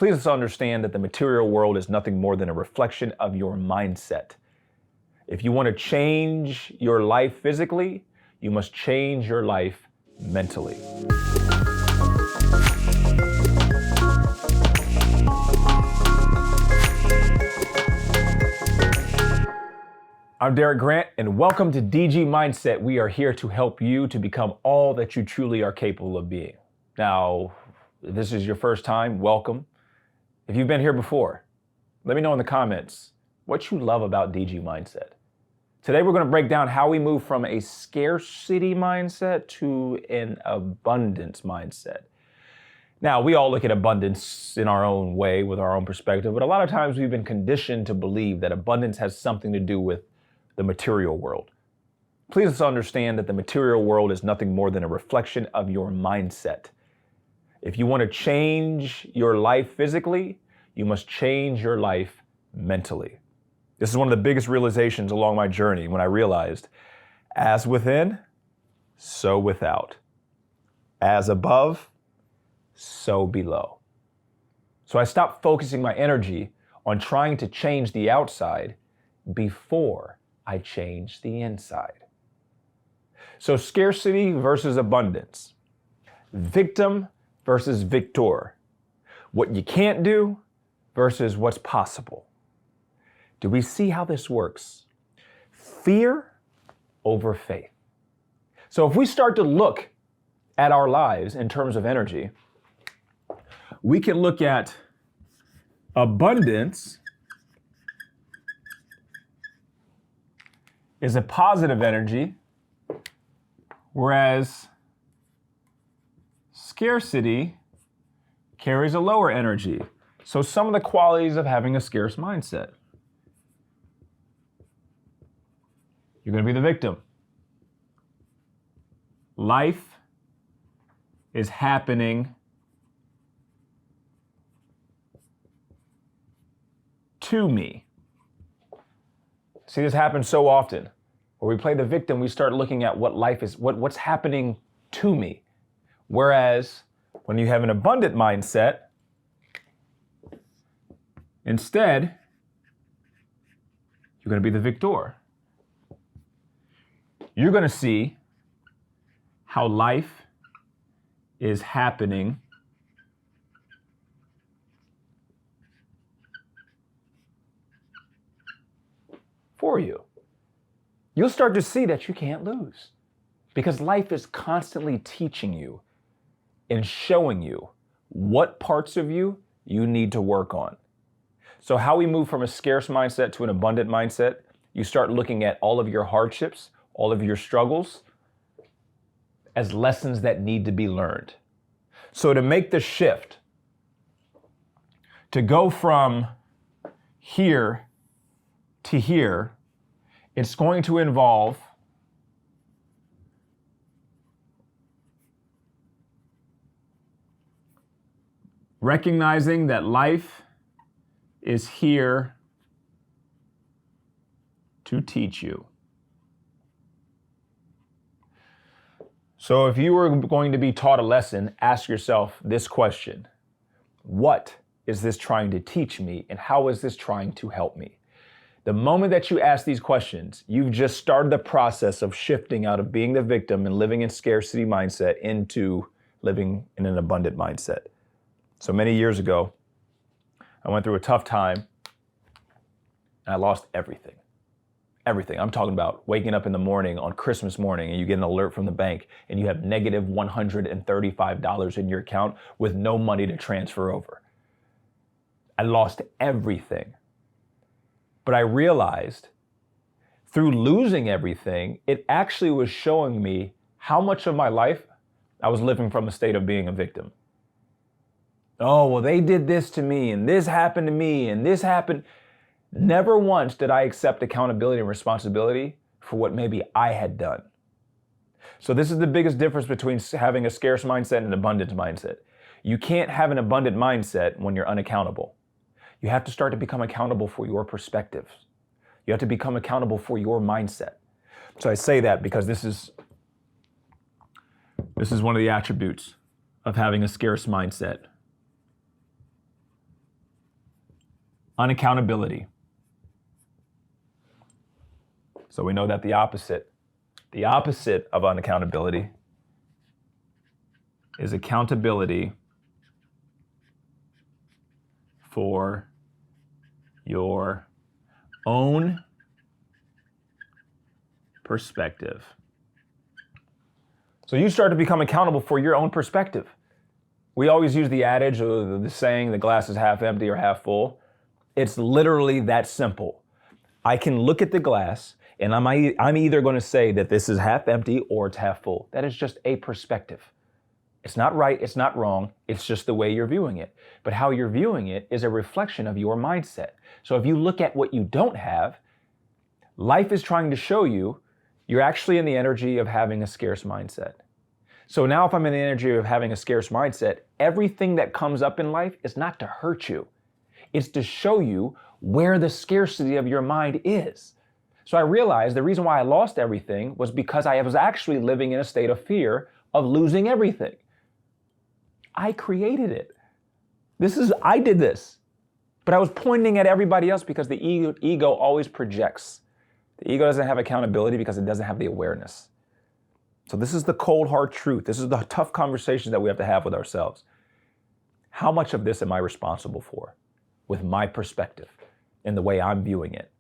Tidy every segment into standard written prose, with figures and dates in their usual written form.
Please understand that the material world is nothing more than a reflection of your mindset. If you want to change your life physically, you must change your life mentally. I'm Derek Grant, and welcome to DG Mindset. We are here to help you to become all that you truly are capable of being. Now, if this is your first time, welcome. If you've been here before, let me know in the comments what you love about DG Mindset. Today, we're going to break down how we move from a scarcity mindset to an abundance mindset. Now, we all look at abundance in our own way with our own perspective, but a lot of times we've been conditioned to believe that abundance has something to do with the material world. Please understand that the material world is nothing more than a reflection of your mindset. If you want to change your life physically, you must change your life mentally. This is one of the biggest realizations along my journey when I realized, as within, so without. As above, so below. So I stopped focusing my energy on trying to change the outside before I change the inside. So scarcity versus abundance. Victim versus victor. What you can't do versus what's possible. Do we see how this works? Fear over faith. So if we start to look at our lives in terms of energy, we can look at abundance is a positive energy, whereas scarcity carries a lower energy. So some of the qualities of having a scarce mindset. You're going to be the victim. Life is happening to me. See, this happens so often. Where we play the victim, we start looking at what life is, what's happening to me. Whereas when you have an abundant mindset, instead, you're going to be the victor. You're going to see how life is happening for you. You'll start to see that you can't lose because life is constantly teaching you and showing you what parts of you need to work on. So how we move from a scarce mindset to an abundant mindset, you start looking at all of your hardships, all of your struggles as lessons that need to be learned. So to make the shift, to go from here to here, it's going to involve recognizing that life is here to teach you. So if you were going to be taught a lesson, ask yourself this question: what is this trying to teach me, and how is this trying to help me? The moment that you ask these questions, you've just started the process of shifting out of being the victim and living in scarcity mindset into living in an abundant mindset. So many years ago, I went through a tough time and I lost everything. Everything. I'm talking about waking up in the morning on Christmas morning and you get an alert from the bank and you have negative $135 in your account with no money to transfer over. I lost everything. But I realized through losing everything, it actually was showing me how much of my life I was living from a state of being a victim. Oh, well, they did this to me and this happened to me and this happened. Never once did I accept accountability and responsibility for what maybe I had done. So this is the biggest difference between having a scarce mindset and an abundant mindset. You can't have an abundant mindset when you're unaccountable. You have to start to become accountable for your perspectives. You have to become accountable for your mindset. So I say that because this is one of the attributes of having a scarce mindset. unaccountability. So we know that the opposite of unaccountability is accountability for your own perspective. So you start to become accountable for your own perspective. We always use the adage or the saying, the glass is half empty or half full. It's literally that simple. I can look at the glass and I'm either going to say that this is half empty or it's half full. That is just a perspective. It's not right, it's not wrong, it's just the way you're viewing it. But how you're viewing it is a reflection of your mindset. So if you look at what you don't have, life is trying to show you you're actually in the energy of having a scarce mindset. So now if I'm in the energy of having a scarce mindset, everything that comes up in life is not to hurt you. It's to show you where the scarcity of your mind is. So I realized the reason why I lost everything was because I was actually living in a state of fear of losing everything. I created it. I did this. But I was pointing at everybody else because the ego always projects. The ego doesn't have accountability because it doesn't have the awareness. So this is the cold, hard truth. This is the tough conversations that we have to have with ourselves. How much of this am I responsible for with my perspective and the way I'm viewing it?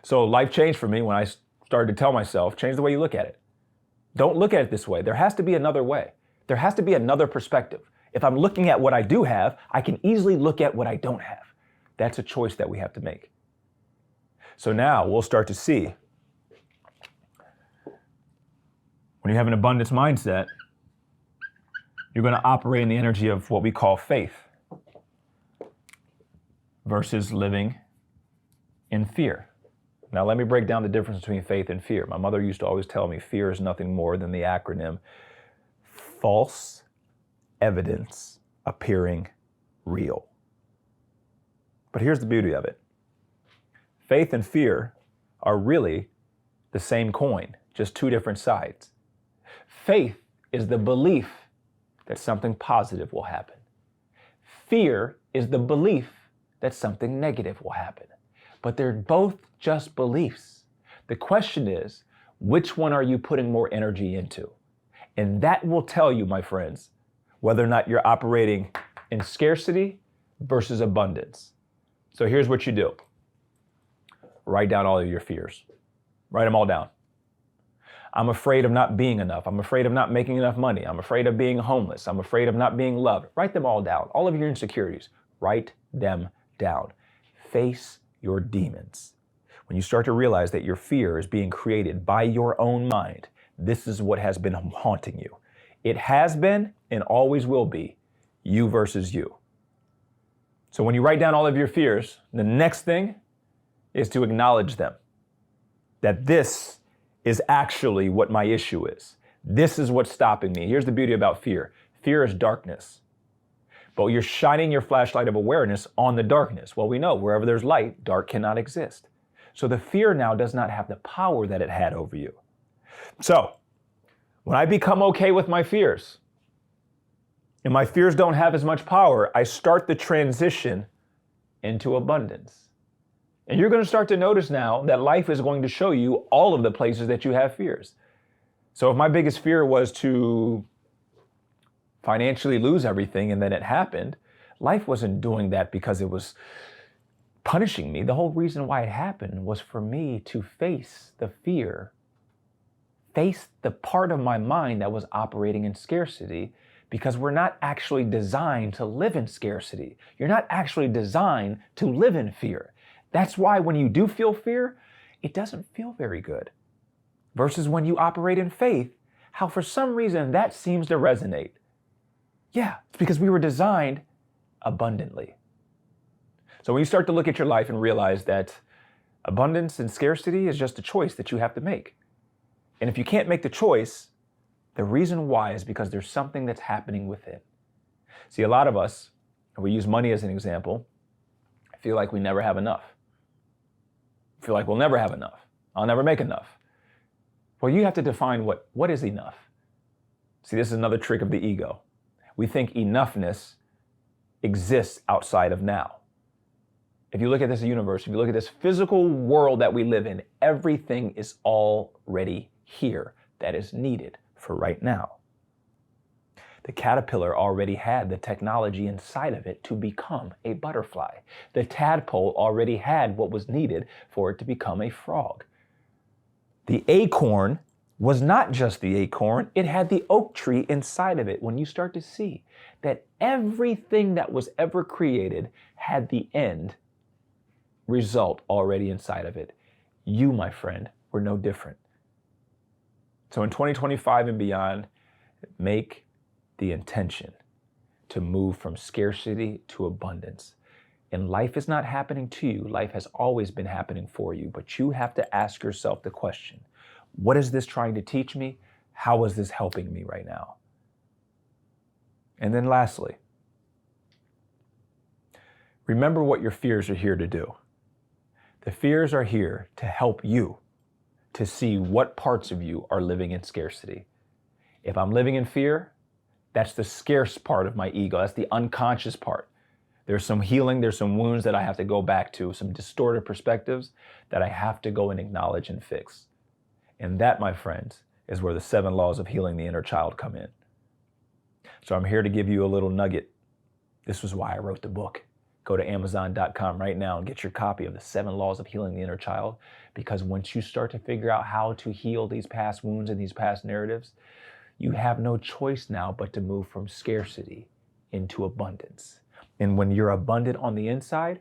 So life changed for me when I started to tell myself, change the way you look at it. Don't look at it this way. There has to be another way. There has to be another perspective. If I'm looking at what I do have, I can easily look at what I don't have. That's a choice that we have to make. So now we'll start to see when you have an abundance mindset, you're going to operate in the energy of what we call faith versus living in fear. Now, let me break down the difference between faith and fear. My mother used to always tell me fear is nothing more than the acronym false evidence appearing real. But here's the beauty of it. Faith and fear are really the same coin, just two different sides. Faith is the belief that something positive will happen. Fear is the belief that something negative will happen. But they're both just beliefs. The question is, which one are you putting more energy into? And that will tell you, my friends, whether or not you're operating in scarcity versus abundance. So here's what you do. Write down all of your fears. Write them all down. I'm afraid of not being enough. I'm afraid of not making enough money. I'm afraid of being homeless. I'm afraid of not being loved. Write them all down. All of your insecurities. Write them down. Face your demons. When you start to realize that your fear is being created by your own mind, this is what has been haunting you. It has been and always will be you versus you. So when you write down all of your fears, the next thing is to acknowledge them. That this is actually what my issue is. This is what's stopping me. Here's the beauty about fear. Fear is darkness. But you're shining your flashlight of awareness on the darkness. Well, we know wherever there's light, dark cannot exist. So the fear now does not have the power that it had over you. So when I become okay with my fears, and my fears don't have as much power, I start the transition into abundance. And you're going to start to notice now that life is going to show you all of the places that you have fears. So if my biggest fear was to financially lose everything and then it happened, life wasn't doing that because it was punishing me. The whole reason why it happened was for me to face the fear, face the part of my mind that was operating in scarcity, because we're not actually designed to live in scarcity. You're not actually designed to live in fear. That's why when you do feel fear, it doesn't feel very good. Versus when you operate in faith, how for some reason that seems to resonate. Yeah, it's because we were designed abundantly. So when you start to look at your life and realize that abundance and scarcity is just a choice that you have to make. And if you can't make the choice, the reason why is because there's something that's happening within. See, a lot of us, and we use money as an example, feel like we never have enough. Feel like we'll never have enough. I'll never make enough. Well, you have to define what is enough. See, this is another trick of the ego. We think enoughness exists outside of now. If you look at this universe, if you look at this physical world that we live in, everything is already here that is needed for right now. The caterpillar already had the technology inside of it to become a butterfly. The tadpole already had what was needed for it to become a frog. The acorn was not just the acorn, it had the oak tree inside of it. When you start to see that everything that was ever created had the end result already inside of it, you, my friend, were no different. So in 2025 and beyond, make the intention to move from scarcity to abundance. And life is not happening to you. Life has always been happening for you. But you have to ask yourself the question, what is this trying to teach me? How is this helping me right now? And then lastly, remember what your fears are here to do. The fears are here to help you to see what parts of you are living in scarcity. If I'm living in fear, that's the scarce part of my ego. That's the unconscious part. There's some healing, there's some wounds that I have to go back to, some distorted perspectives that I have to go and acknowledge and fix. And that, my friends, is where the 7 laws of healing the inner child come in. So I'm here to give you a little nugget. This was why I wrote the book. Go to Amazon.com right now and get your copy of the 7 laws of healing the inner child. Because once you start to figure out how to heal these past wounds and these past narratives, you have no choice now but to move from scarcity into abundance. And when you're abundant on the inside,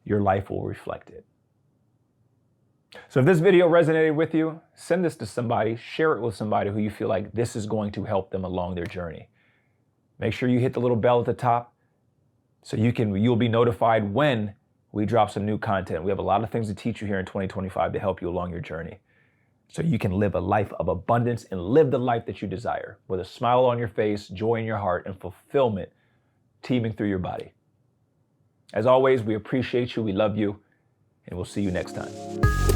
your life will reflect it. So if this video resonated with you, send this to somebody, share it with somebody who you feel like this is going to help them along their journey. Make sure you hit the little bell at the top so you'll be notified when we drop some new content. We have a lot of things to teach you here in 2025 to help you along your journey, so you can live a life of abundance and live the life that you desire, with a smile on your face, joy in your heart, and fulfillment teeming through your body. As always, we appreciate you, we love you, and we'll see you next time.